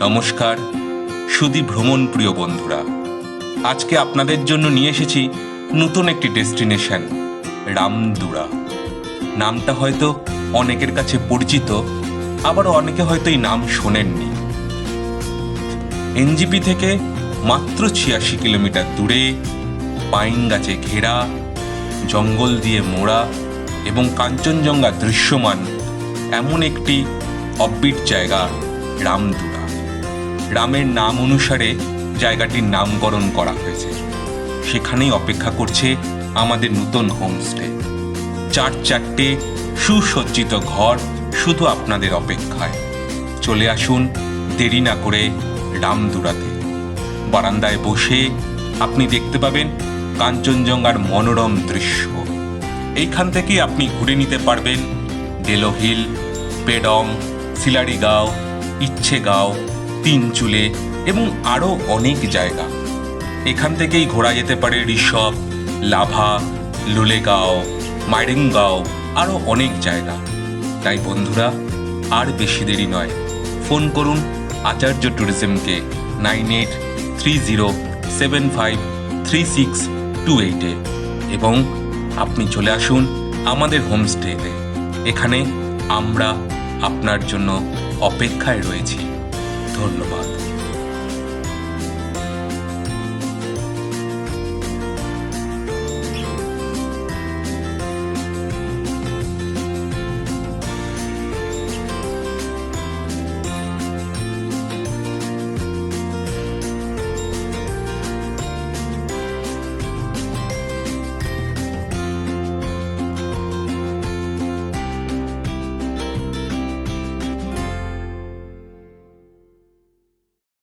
নমস্কার সুধী ভ্রমণ প্রিয় বন্ধুরা, আজকে আপনাদের জন্য নিয়ে এসেছি নতুন একটি ডেস্টিনেশন রামদুরা। নামটা হয়তো অনেকের কাছে পরিচিত, আবার অনেকে হয়তো এই নাম শোনেননি। এনজিপি থেকে মাত্র ৮৬ কিলোমিটার দূরে, পাইন গাছে ঘেরা, জঙ্গল দিয়ে মোড়া এবং কাঞ্চনজঙ্ঘা দৃশ্যমান এমন একটি অফবিট জায়গা রামদুরা। রামের নাম অনুসারে জায়গাটির নামকরণ করা হয়েছে। সেখানেই অপেক্ষা করছে আমাদের নতুন হোমস্টে। চারটে সুসজ্জিত ঘর শুধু আপনাদের অপেক্ষায়। চলে আসুন দেরি না করে রামদুরাতে। বারান্দায় বসে আপনি দেখতে পাবেন কাঞ্চনজঙ্ঘার মনোরম দৃশ্য। এইখান থেকেই আপনি ঘুরে নিতে পারবেন ডেলো হিল, পেডং, সিলারিগাঁও, ইচ্ছেগাঁও, তিনচুলে এবং আরও অনেক জায়গা। এখান থেকেই ঘোরা যেতে পারে ঋষভ, লাভা, লুলেগাঁও, মাইরেঙ্গাঁও, আরও অনেক জায়গা। তাই বন্ধুরা, আর বেশি দেরি নয়, ফোন করুন আচার্য ট্যুরিজমকে 9830753628 এবং আপনি চলে আসুন আমাদের হোমস্টেতে। এখানে আমরা আপনার জন্য অপেক্ষায় রয়েছি। ধন্যবাদ।